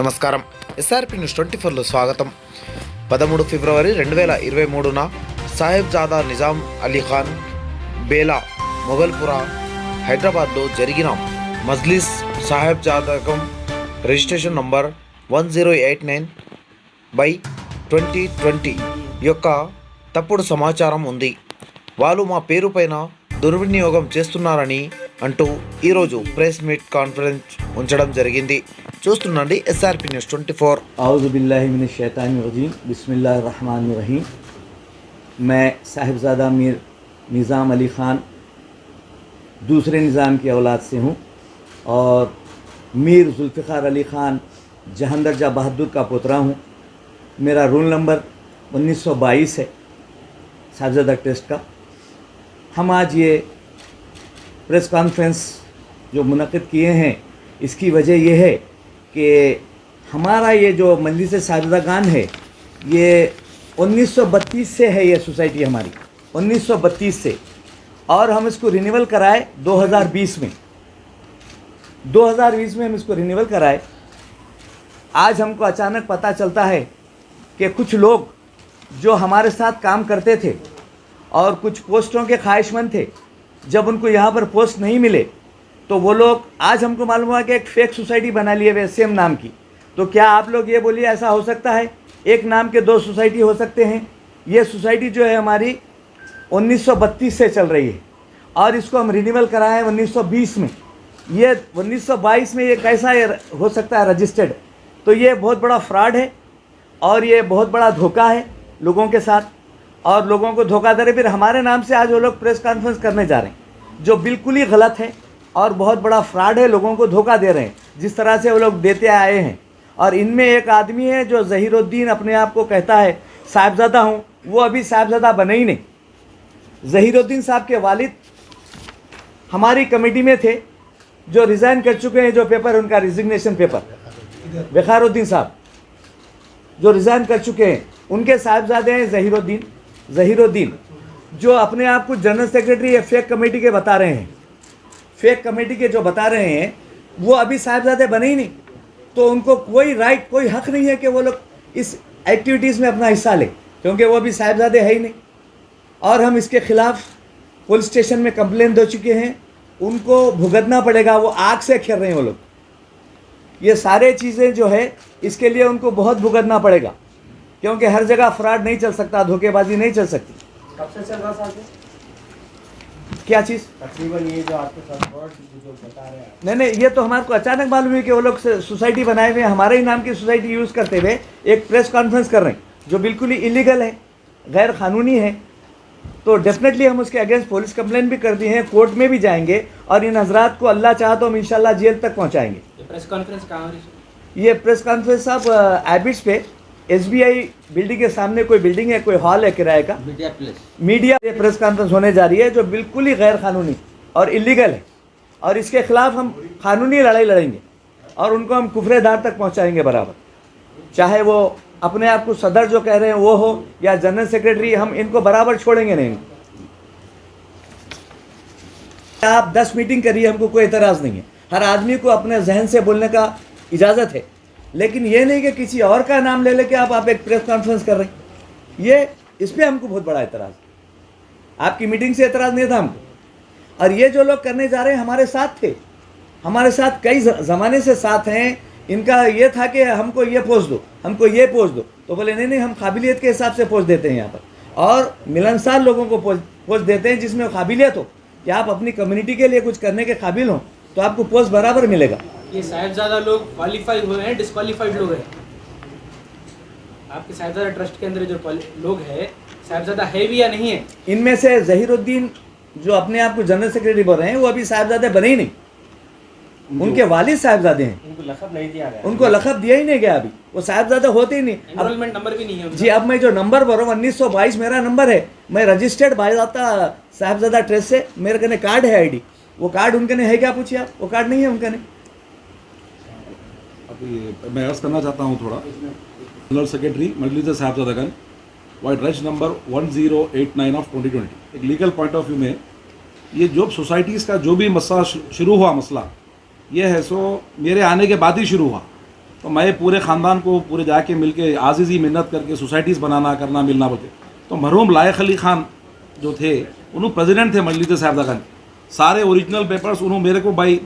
నమస్కారం. SRP news 24లో స్వాగతం. 13 ఫిబ్రవరి 2023న సాహెబ్ జాదా నిజాం అలీ ఖాన్ బేలా మొగల్పురా హైదరాబాద్లో జరిగిన మజ్లిస్ సాహెబ్ జాదకం రిజిస్ట్రేషన్ నంబర్ 1089/2020 యొక్క తప్పుడు సమాచారం ఉంది. వాళ్ళు మా పేరు పైన దుర్వినియోగం చేస్తున్నారని అంటూ ఈరోజు ప్రెస్ మీట్ కాన్ఫరెన్స్ ఉంచడం జరిగింది. చూస్తుండండి ఎస్ఆర్పి న్యూస్ 24. औज़ु बिल्लाहि मिनश शैतानिर रजीम, बिस्मिल्लाहिर रहमानिर रहीम। मैं साहिबजादा मीर निज़ाम अली ख़ान दूसरे निज़ाम की औलाद से हूँ और मीर जुल्फ़िकार अली ख़ान जहांदर जा बहादुर का पोतरा हूँ। मेरा रोल नंबर 1922 है साहिबजादा ट्रस्ट का। हम आज ये प्रेस कॉन्फ्रेंस जो मुनक़िद किए हैं, इसकी वजह यह है कि हमारा ये जो मजलिस साहिबजादागान है ये 1932 से है। ये सोसाइटी हमारी 1932 से, और हम इसको रिन्यूअल कराए 2020 में हम इसको रिन्यूअल कराए। आज हमको अचानक पता चलता है कि कुछ लोग जो हमारे साथ काम करते थे और कुछ पोस्टों के ख्वाहिशमंद थे, जब उनको यहाँ पर पोस्ट नहीं मिले तो वो लोग, आज हमको मालूम हुआ कि एक फेक सोसाइटी बना ली है सेम नाम की। तो क्या आप लोग ये बोलिए, ऐसा हो सकता है? एक नाम के दो सोसाइटी हो सकते हैं? ये सोसाइटी जो है हमारी 1932 से चल रही है और इसको हम रिन्यूअल कराएं 1920 में। ये 1922 में ये कैसा हो सकता है रजिस्टर्ड? तो ये बहुत बड़ा फ्रॉड है और ये बहुत बड़ा धोखा है लोगों के साथ, और लोगों को धोखा दे रहे। फिर हमारे नाम से आज वो लोग प्रेस कॉन्फ्रेंस करने जा रहे हैं, जो बिल्कुल ही गलत है और बहुत बड़ा फ्रॉड है। लोगों को धोखा दे रहे हैं जिस तरह से वो लोग देते आए हैं। और इनमें एक आदमी है जो ज़हीरुद्दीन अपने आप को कहता है साहिबजादा हूँ, वो अभी साहिबजादा बने ही नहीं। ज़हीरुद्दीन साहब के वालिद हमारी कमेटी में थे, जो रिज़ाइन कर चुके हैं। जो पेपर उनका रिजिग्नेशन पेपर, वक़ारुद्दीन साहब जो रिज़ाइन कर चुके हैं, उनके साहिबजादे हैं ज़हीरुद्दीन, जो अपने आप को जनरल सेक्रेटरी या फेक कमेटी के बता रहे हैं। फेक कमेटी के जो बता रहे हैं वो अभी साहिबजादे बने ही नहीं, तो उनको कोई राइट, कोई हक नहीं है कि वो लोग इस एक्टिविटीज़ में अपना हिस्सा लें, क्योंकि वो अभी साहिबजादे है ही नहीं। और हम इसके ख़िलाफ़ पुलिस स्टेशन में कंप्लेन दे चुके हैं, उनको भुगतना पड़ेगा। वो आग से खेल रहे हैं वो लोग। ये सारे चीज़ें जो है इसके लिए उनको बहुत भुगतना पड़ेगा, क्योंकि हर जगह फ्रॉड नहीं चल सकता, धोखेबाजी नहीं चल सकती। कब से चल रहा था क्या चीज़? तकरीबन ये जो आपके साथ वर्ड जो बता रहे हैं। नहीं, ये तो हमारे को अचानक मालूम है कि वो लोग सोसाइटी बनाए हुए, हमारे ही नाम की सोसाइटी यूज़ करते हुए एक प्रेस कॉन्फ्रेंस कर रहे हैं, जो बिल्कुल ही इलीगल है, गैर कानूनी है। तो डेफिनेटली हम उसके अगेंस्ट पुलिस कंप्लेन भी कर दी है, कोर्ट में भी जाएंगे, और इन हजरात को अल्लाह चाहा तो हम इंशाल्लाह जेल तक पहुँचाएंगे। ये प्रेस कॉन्फ्रेंस कहाँ हो रही है? ये प्रेस कॉन्फ्रेंस साहब एबिट्स पे SBI बिल्डिंग के सामने कोई बिल्डिंग है, कोई हॉल है किराए का, मीडिया प्रेस कॉन्फ्रेंस होने जा रही है, जो बिल्कुल ही गैर कानूनी और इलीगल है। और इसके खिलाफ हम कानूनी लड़ाई लड़ेंगे और उनको हम कुफरे दार तक पहुंचाएंगे बराबर, चाहे वो अपने आप को सदर जो कह रहे हैं वो हो या जनरल सेक्रेटरी, हम इनको बराबर छोड़ेंगे नहीं। आप 10 मीटिंग करिए, हमको कोई एतराज़ नहीं है। हर आदमी को अपने जहन से बोलने का इजाज़त है, लेकिन ये नहीं कि किसी और का नाम ले लेके आप एक प्रेस कॉन्फ्रेंस कर रहे हैं। ये इस पर हमको बहुत बड़ा एतराज़। आपकी मीटिंग से एतराज़ नहीं था हमको। और ये जो लोग करने जा रहे हैं हमारे साथ थे, हमारे साथ कई ज़माने से साथ हैं। इनका ये था कि हमको ये पोस्ट दो, हमको ये पोस्ट दो, तो बोले नहीं, हम काबिलियत के हिसाब से पोस्ट देते हैं यहाँ पर, और मिलनसार लोगों को पोस्ट देते हैं जिसमें काबिलियत हो कि आप अपनी कम्युनिटी के लिए कुछ करने के काबिल हो, तो आपको पोस्ट बराबर मिलेगा। ये साहिबजादा लोग क्वालिफाई हुए हैं, डिस्क्वालीफाइड लोग हैं? आपके साहिबजादा ट्रस्ट के अंदर जो लोग हैं, साहिबजादा है भी या नहीं है? इनमें से ज़हीरुद्दीन जो अपने आप को जनरल सेक्रेटरी बोल रहे हैं, वो अभी साहिबजादे बने ही नहीं। उनके वालिद साहिबजादे हैं, उनको लक़ब नहीं दिया गया, उनको लक़ब दिया ही नहीं गया, अभी वो साहिबजादा होते ही नहीं। एनरोलमेंट नंबर भी नहीं है जी, अब मैं जो नंबर बोल रहा हूँ 1922 मेरा नंबर है। मैं रजिस्टर्ड बायज़ाब्ता साहिबजादा ट्रस्ट से, मेरे कने कार्ड है, ID। वो कार्ड उनके ने है क्या? पूछिए आप, वो कार्ड नहीं है उनके ने। अभी मैं अर्ज करना चाहता हूँ थोड़ा। जनरल सेक्रेटरी मजलिस साहिबजादागान, वाइड रजिस्टर नंबर 1089 ऑफ 2020। एक लीगल पॉइंट ऑफ व्यू में ये जो सोसाइटीज़ का जो भी मसला शुरू हुआ, मसला ये है सो मेरे आने के बाद ही शुरू हुआ। तो मैं पूरे ख़ानदान को पूरे जाके मिल के आज़िज़ी मिन्नत करके सोसाइटीज़ बनाना करना मिलना बोलते। तो मरहूम लायक अली ख़ान जो थे उन्होंने प्रेसिडेंट थे मजलिस साहिबजादा, सारे ओरिजिनल पेपर्स उन्होंने मेरे को बाई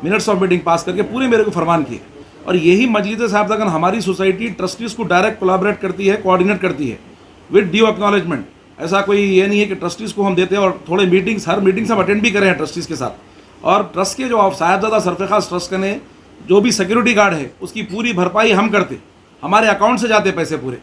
मिनट्स ऑफ मीटिंग पास करके पूरे मेरे को फरमान किए। और यही मजलिस साहिबजादा हमारी सोसाइटी ट्रस्टीज़ को डायरेक्ट कोलैबोरेट करती है, कोऑर्डिनेट करती है विद ड्यू एक्नॉलेजमेंट। ऐसा कोई ये नहीं है कि ट्रस्टीज़ को हम देते हैं और थोड़े मीटिंग्स, हर मीटिंग्स हम अटेंड भी करें हैं ट्रस्टीज़ के साथ। और ट्रस्ट के जो साहिबजादा सरफ़राज ट्रस्ट ने जो भी सिक्योरिटी गार्ड है उसकी पूरी भरपाई हम करते, हमारे अकाउंट से जाते पैसे पूरे।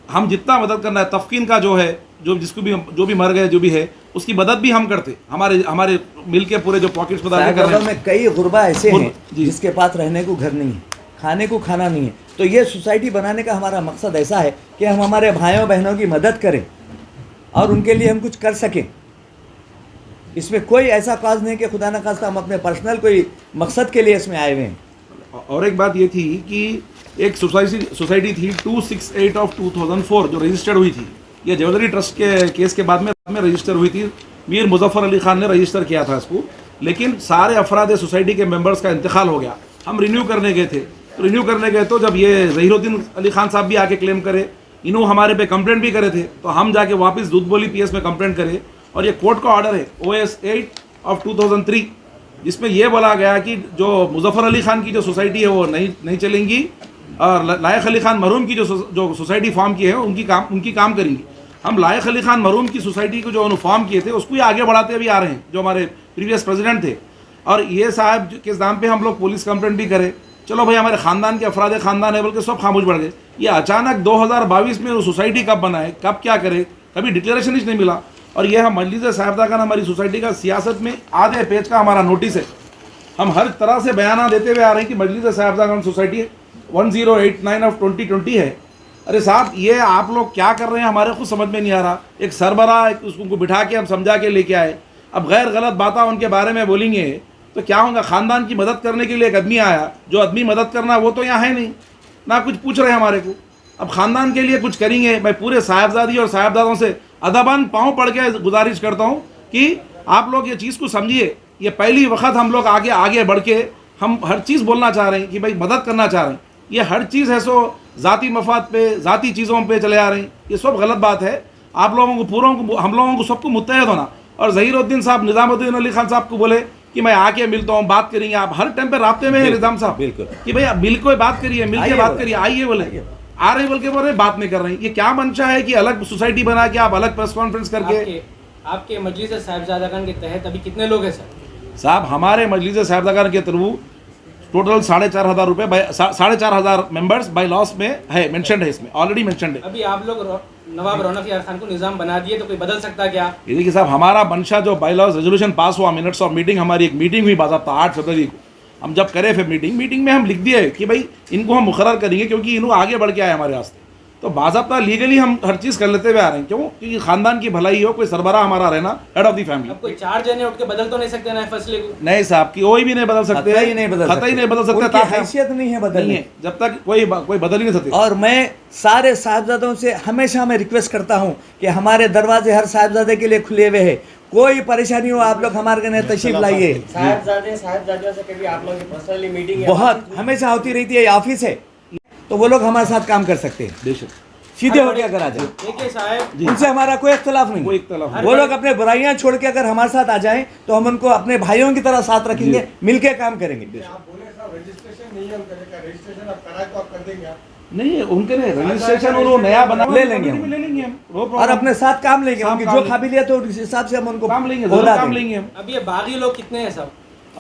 हम जितना मदद करना है, तफकीन का जो है, जो भी मर गए जो भी है उसकी मदद भी हम करते, हमारे मिल के पूरे जो पॉकेट्स बता के कर रहे हैं। में कई गुरबा ऐसे हैं जी। जिसके पास रहने को घर नहीं है, खाने को खाना नहीं है। तो ये सोसाइटी बनाने का हमारा मकसद ऐसा है कि हम हमारे भाइयों बहनों की मदद करें और उनके लिए हम कुछ कर सकें। इसमें कोई ऐसा काज नहीं कि खुदा न खास्ता हम अपने पर्सनल कोई मकसद के लिए इसमें आए हुए हैं। और एक बात ये थी कि एक सोसाइटी थी 268 ऑफ 2004 जो रजिस्टर्ड हुई थी। ये ज्वेलरी ट्रस्ट के केस के बाद में रजिस्टर हुई थी। मीर मुजफ्फर अली खान ने रजिस्टर किया था इसको, लेकिन सारे अफराद सोसाइटी के मेंबर्स का इंतकाल हो गया। हम रिन्यू करने गए थे, तो रिन्यू करने गए तो जब ये ज़हीरुद्दीन अली खान साहब भी आके क्लेम करे, इन्हों हमारे पे कंप्लेंट भी करे थे, तो हम जाके वापस दूध बोली PS में कंप्लेंट करे। और ये कोर्ट का ऑर्डर है OS 8 ऑफ 2003 जिसमें यह बोला गया कि जो मुजफ्फर अली खान की जो सोसाइटी है वो नहीं चलेंगी और लायक अली खान मरहूम की जो सोसाइटी फॉर्म की है उनकी काम करेंगी। हम लायक अली खान मरहूम की सोसाइटी को जो उन्होंने फॉर्म किए थे उसको ही आगे बढ़ाते भी आ रहे हैं, जो हमारे प्रीवियस प्रेसिडेंट थे। और ये साहब के नाम पे हम लोग पुलिस कंप्लेंट भी करे, चलो भाई हमारे ख़ानदान के अफराद ख़ानदान है बोल के सब खामोश बढ़ गए। ये अचानक 2022 में वो सोसाइटी कब बनाए, कब क्या करे, कभी डिक्लेरेशन ही नहीं मिला। और ये हम मजलिस साहिबजादा हमारी सोसाइटी का सियासत में आधे पेज का हमारा नोटिस है। हम हर तरह से बयान देते हुए आ रहे हैं कि मजलिस साहिबजादा सोसाइटी 1089 ऑफ 2020 है। अरे साहब ये आप लोग क्या कर रहे हैं, हमारे खुद समझ में नहीं आ रहा। एक सरबरा उसको बिठा के हम समझा के लेके आए, अब गैर गलत बातें उनके बारे में बोलेंगे तो क्या होगा। ख़ानदान की मदद करने के लिए एक आदमी आया, जो आदमी मदद करना वो तो यहाँ है नहीं, ना कुछ पूछ रहे हमारे को। अब ख़ानदान के लिए कुछ करेंगे, मैं पूरे साहिबजादी और साहिबजादों से अदबन पाँव पड़ के गुजारिश करता हूँ कि आप लोग ये चीज़ को समझिए। ये पहली वक्त हम लोग आगे बढ़ के हम हर चीज़ बोलना चाह रहे हैं कि भाई मदद करना चाह रहे हैं। ये हर चीज़ है सो ज़ाती मफाद पे, ज़ाती चीज़ों पे चले आ रहे हैं, ये सब गलत बात है। आप लोगों को हम लोगों को सबको मुत्तहद होना। और ज़हीरुद्दीन साहब निज़ामुद्दीन अली खान साहब को बोले कि मैं आके मिलता हूँ, बात करेंगे। आप हर टाइम पे रास्ते में है निज़ाम साहब, बिल्कुल कि भाई मिल के बात करिए, मिल के बात करिए, आइए बोले, आ रहे बोल के बोल रहे, बात नहीं कर रहे हैं। ये क्या मंशा है कि अलग सोसाइटी बना के आप अलग प्रेस कॉन्फ्रेंस करके। आपके मजलिस साहिबजादा के तहत अभी कितने लोग हैं सर? साहब हमारे मजलिस साहिबजादा के थ्रू टोटल 4,500 रुपये 4,500 मेंबर्स बाय लॉस में है, मेंशनड है, इसमें ऑलरेडी मेंशनड है। अभी आप लोग नवाब रौनक यार खान को निज़ाम बना दिए तो कोई बदल सकता क्या? ये देखिए साहब, हमारा मंशा जो बाय लॉस रेजोल्यूशन पास हुआ, मिनट्स ऑफ मीटिंग, हमारी एक मीटिंग हुई बाज़ाब्ता 8 फरवरी को। हम जब करे फिर मीटिंग में हम लिख दिए कि भाई इनको हम मुकर्रर करेंगे क्योंकि इन्हों आगे बढ़ के आए हमारे रास्ते। तो बाज़ाब्ता लीगली हम हर चीज़ कर लेते हुए आ रहे हैं। क्यों? क्योंकि ख़ानदान की भलाई हो, कोई सरबरा हमारा रहना, हेड ऑफ द फैमिली। अब कोई 4 जने उठ के बदल तो नहीं सकते ना फैसले को? नहीं साहब, की कोई भी नहीं बदल सकते, खतई नहीं बदल सकते, हैसियत नहीं है बदलने, जब तक कोई बदल ही नहीं सकते। और मैं सारे साहिबजादों से हमेशा मैं रिक्वेस्ट करता हूँ कि हमारे दरवाजे हर साहिबजादे के लिए खुले हुए हैं। कोई परेशानी हो आप लोग हमारे घर तशरीफ लाइए। साहिबजादे से कभी आप लोगों की पर्सनली मीटिंग बहुत हमेशा होती रहती है, ऑफिस है, तो वो लोग हमारे साथ काम कर सकते हैं, बेशक सीधे होके अगर आ जाए। देखिए साहब, उनसे हमारा कोई इख्तलाफ नहीं, कोई इख्तलाफ नहीं। वो लोग अपने बुराइयां छोड़ के अगर हमारे साथ आ जाएं तो हम उनको अपने भाइयों की तरह साथ रखेंगे, मिलके काम करेंगे। नहीं, उनके रजिस्ट्रेशन उन्होंने नया बना ले लेंगे हम, और अपने साथ काम लेंगे, उनकी जो काबिलियत हो उस हिसाब से हम उनको काम लेंगे, ओहदा काम देंगे। लेंगे हम। अब ये बागी लोग कितने हैं सब?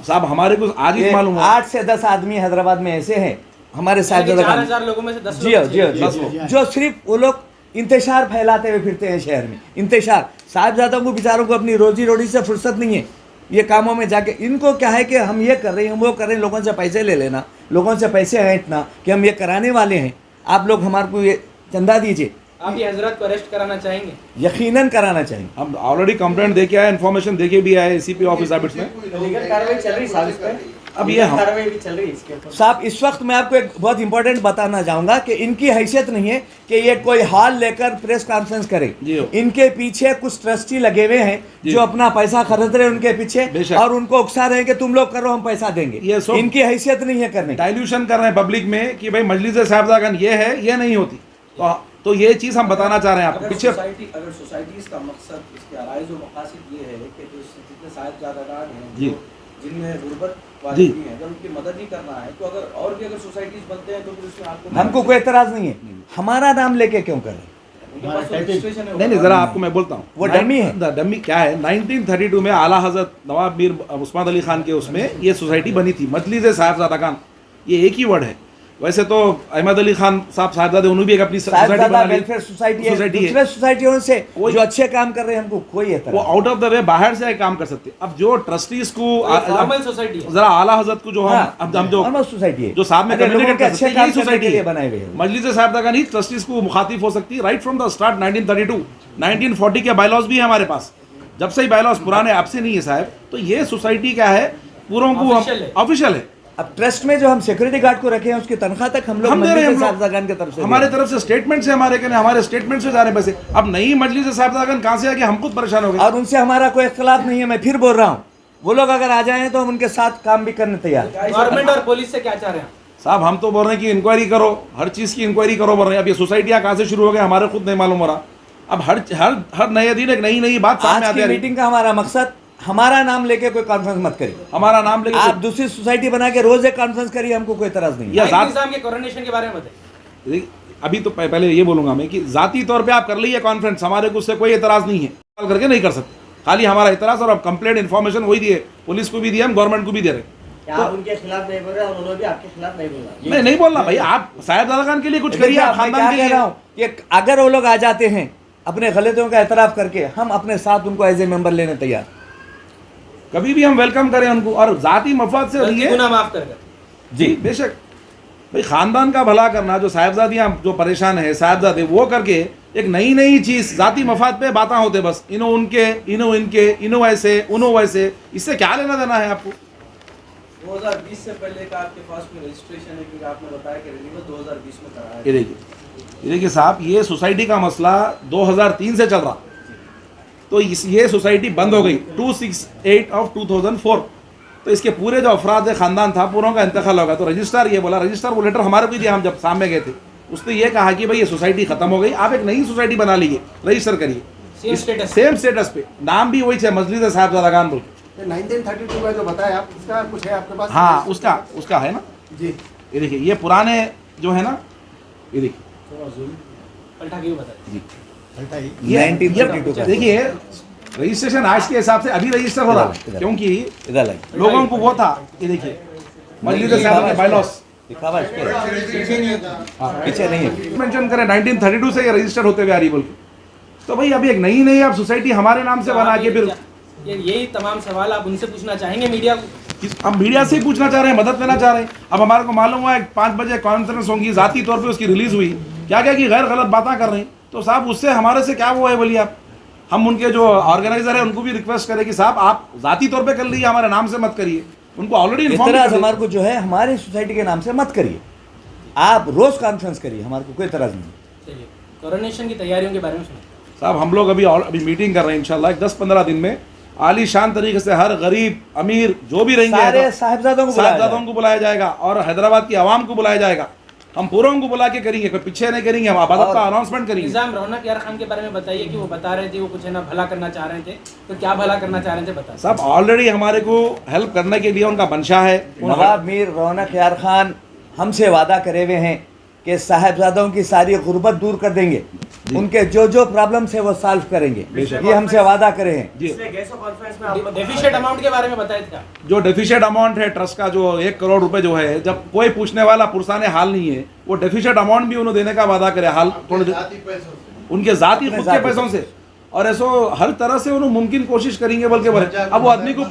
साहब हमारे को आज ही मालूम हुआ 8 से 10 आदमी हैदराबाद में ऐसे हैं हमारे साथ, 4,000 लोगों में से 10 जी जो सिर्फ वो लोग इंतशार फैलाते हुए फिरते हैं शहर में। इंतशार, साहिबजादों को बेचारों को अपनी रोजी रोटी से फुर्सत नहीं है, ये कामों में जाके इनको क्या है कि हम ये कर रहे हैं, हम वो कर रहे हैं, लोगों से पैसे ले लेना, लोगों से पैसे ऐंठना कि हम ये कराने वाले हैं, आप लोग हमारे को ये चंदा दीजिए। आप ये हजरत को अरेस्ट कराना चाहेंगे? यकीनन कराना चाहिए। हम ऑलरेडी कंप्लेंट देके आए, इन्फॉर्मेशन देके भी आए CP ऑफिस हैबिट्स में। लीगल कार्रवाई चल रही साहब इस पे? अब ये हम कार्रवाई भी चल रही है इसके ऊपर। साहब इस वक्त मैं आपको एक बहुत इंपॉर्टेंट बताना चाहूंगा कि इनकी हैसियत नहीं है कि ये कोई हॉल लेकर प्रेस कॉन्फ्रेंस करे। जी हो। इनके पीछे कुछ ट्रस्टी लगे हुए हैं जी। जो अपना पैसा खरीद रहे हैं उनके पीछे बेशक। और उनको उकसा रहे हैं कि तुम लोग करो हम पैसा देंगे। ये सब- इनकी हैसियत नहीं है करने की। डाइल्यूशन कर रहे हैं पब्लिक में कि भाई मजलिस साहिबजादागन ये है, ये नहीं होती। तो ये चीज़ हम बताना चाह रहे हैं आपको। पीछे अगर सोसाइटीज का मकसद इसके अराइज और मकासद ये है कि जो जितने साहिबजादागान हैं जी। जिनमें गुर्बत जी। वाले भी हैं, अगर उनकी मदद ही करना है तो अगर और भी अगर सोसाइटीज बनते हैं तो फिर उसमें आपको हमको कोई एतराज नहीं है, हमारा नाम लेके क्यों कर रहे हैं? उनके पास तो रजिस्ट्रेशन है। नहीं जरा आपको मैं बोलता हूँ वो डमी है। डमी क्या है, 1932 में आला हजरत नवाब मीर उस्मान अली खान के उसमें ये सोसाइटी बनी थी, मजलिस साहिबजादागान, ये एक ही वर्ड है। वैसे तो अहमद अली खान साहब साहिबजादे उन्होंने भी एक अपनी सोसाइटी साहिबजादा बना ली। वेलफेयर सोसाइटी है, सोसाइटी है। दूसरे सोसाइटियों से कोई- जो अच्छे काम कर रहे हैं हमको कोई वो एतराज आउट ऑफ द वे बाहर से काम कर सकते हैं। अब जो ट्रस्टीज को फॉर्मल सोसाइटी है। जरा आला हजरत को जो हाँ, हम जो नॉर्मल सोसाइटी है जो साहब में अरे लोगों कम्युनिकेट के कर अच्छे सकते हैं, काम यही करने सोसाइटी के लिए है। बनाए हुए हैं। मजलिस साहिबजादागन ही ट्रस्टीज को मुखातिब हो सकती है राइट फ्रॉम द स्टार्ट। 1932 1940 के बायलॉज भी है हमारे पास, जब से ही बायलॉज पुराने आपसे नहीं है साहब। तो ये सोसाइटी क्या है, पूरों को Official है। ऑफिशियल है। अब ट्रस्ट में जो हम सिक्योरिटी गार्ड को रखे हैं उसकी तनख्वाह तक हम लोग हम दे रहे हैं, मजलिस हम लोग। साहिबजादागान की तरफ से हमारे दे रहे तरफ से स्टेटमेंट से हमारे स्टेटमेंट से जा रहे हैं पैसे। अब नई मजलिस साहिबजादागन कहाँ से आके हम खुद परेशान हो हैं। गए। और उनसे हमारा कोई इख्तलाफ नहीं है। मैं फिर बोल रहा हूँ, वो लोग अगर आ जाएं तो हम उनके साथ काम भी करने तैयार हैं। गवर्नमेंट और पुलिस से क्या चाह रहे हैं? साहब हम तो बोल रहे हैं कि इंक्वायरी करो, हर चीज़ की इंक्वायरी करो बोल रहे हैं। अब ये सोसाइटियाँ कहाँ से शुरू हो गए हमारे खुद नहीं मालूम हो रहा। अब हर नए दिन एक नई बात सामने आज आती की है। मीटिंग का हमारा मकसद, हमारा नाम लेके कोई कॉन्फ्रेंस मत करिए। हमारा नाम लेके आप दूसरी सोसाइटी बना के रोज एक कॉन्फ्रेंस करिए, हमको कोई एतराज नहीं है। या नाइक जात निजाम के कोरोनेशन के बारे में बताइए। अभी तो पहले ये बोलूंगा मैं कि जाती तौर पे आप कर लीजिए कॉन्फ्रेंस, हमारे को उससे कोई एतराज नहीं है। कॉल करके नहीं कर सकते, खाली हमारा एतराज और अब कंप्लेंट इन्फॉर्मेशन वही दिए, पुलिस को भी दिया, हम गवर्नमेंट को भी दे रहे। क्या आप उनके खिलाफ नहीं बोल रहे और उन्होंने भी आपके खिलाफ नहीं बोला? मैं नहीं बोलना भाई, आप साहिबजादागान के लिए कुछ करिए, देखिए, आप मैं खानदान क्या के कह लिए। रहा हूँ कि अगर वो लोग आ जाते हैं अपने गलतियों का एतराफ करके, हम अपने साथ उनको एज ए मेंबर लेने तैयार। कभी भी हम वेलकम करें उनको, और जाती मफाद से गलती रहिए। गुनाह माफ कर कर। जी बेशक भाई, खानदान का भला करना, जो साहिबजादियाँ जो परेशान है साहिबजादे, वो करके एक नई चीज़ जाती मफाद पे बातें होते बस, इनो उनके, इनो इनके, इनो ऐसे, उनो वैसे, इससे क्या लेना देना है आपको। 2020 से पहले का आपके पास में रजिस्ट्रेशन है, क्योंकि आपने बताया कि रिन्यूअल 2020 में कराया है। ये देखिए साहब, ये सोसाइटी का मसला 2003 से चल रहा, तो ये सोसाइटी बंद हो गई 268 ऑफ 2004। तो इसके पूरे जो अफराद खानदान था पूरों का इंतकाल होगा। तो रजिस्ट्रार ये बोला, रजिस्ट्रार वो लेटर हमारे को दिया, हम जब सामने गए थे, उसने ये कहा कि भाई ये सोसाइटी खत्म हो गई, आप एक नई सोसाइटी बना लीजिए, रजिस्टर करिए सेम स्टेटस। सेम स्टेटस पे, नाम भी वही है, मजलिस साहिबजादागान बोल के। 1932 का जो बताया आप, इसका कुछ है आपके पास? हाँ, उसका है ना जी। ये देखिए, ये पुराने जो है ना, ये देखिए पलटा के बताइए। ये 1932 का। देखिए रजिस्ट्रेशन आज के हिसाब से अभी रजिस्टर हो रहा है, क्योंकि इधर लाइए। लोगों को वो था, ये देखिए मजलिस साहब के बायलॉस लिखा हुआ है इस पे। पीछे नहीं है। मेंशन करें 1932 से ये रजिस्टर्ड होते हुए आ रही बोल के। तो भाई अभी एक नई आप सोसाइटी हमारे नाम से बना के फिर यही तमाम सवाल आप उनसे पूछना चाहेंगे मीडिया को? हम मीडिया से ही पूछना चाह रहे हैं, मदद लेना चाह रहे हैं। अब हमारे को मालूम हुआ 5 बजे कॉन्फ्रेंस होगी, जाती तौर पे उसकी रिलीज हुई, क्या क्या की गैर गलत बातें कर रहे हैं। तो साहब उससे हमारे से क्या वो है बोलिए आप। हम उनके जो ऑर्गेनाइजर है उनको भी रिक्वेस्ट करें कि साहब आप जाती तौर पे कर लीजिए, हमारे नाम से मत करिए। उनको ऑलरेडी इतराज हमारे को जो है हमारी सोसाइटी के नाम से मत करिए, आप रोज कॉन्फ्रेंस करिए, हमारे को कोई इतराज नहीं। चलिए, कोरोनेशन की तैयारियों के बारे में सुनिए। साहब हम लोग अभी मीटिंग कर रहे हैं, इंशाल्लाह 10-15 दिन में आली शान तरीके से हर गरीब अमीर जो भी रहेंगे सारे साहिबजादों को बुलाया जाएगा और हैदराबाद की आवाम को बुलाया जाएगा। हम पूरों को बुला के करेंगे, कोई पीछे नहीं करेंगे, हम आबादत का अनाउंसमेंट करेंगे। निजाम रौनक यार खान के बारे में बताइए कि वो बता रहे थे वो कुछ है ना भला करना चाह रहे थे, तो क्या भला करना चाह रहे थे बता। साहब ऑलरेडी हमारे को हेल्प करने के लिए उनका मंशा है। नवाब मीर रौनक यार खान हमसे वादा करे हुए हैं कि साहिबजादों की सारी गुर्बत दूर कर देंगे, उनके जो जो प्रॉब्लम्स है वो सॉल्व करेंगे, ये हमसे वादा करे हैं। जी, पिछले गैसो कॉन्फ्रेंस में आप डेफिशिएट अमाउंट के बारे में बताए थे। जो डेफिशिएट अमाउंट है ट्रस्ट का, जो 1 करोड़ रुपए जो है, जब कोई पूछने वाला पुरसाने हाल नहीं है, वो डेफिशिएट अमाउंट भी उन्होंने देने का वादा करे, हाल थोड़े उनके जाती खुद के पैसों से, और ऐसो हर तरह से उन्होंने मुमकिन कोशिश करेंगे बोल के बोले। अब वो आदमी को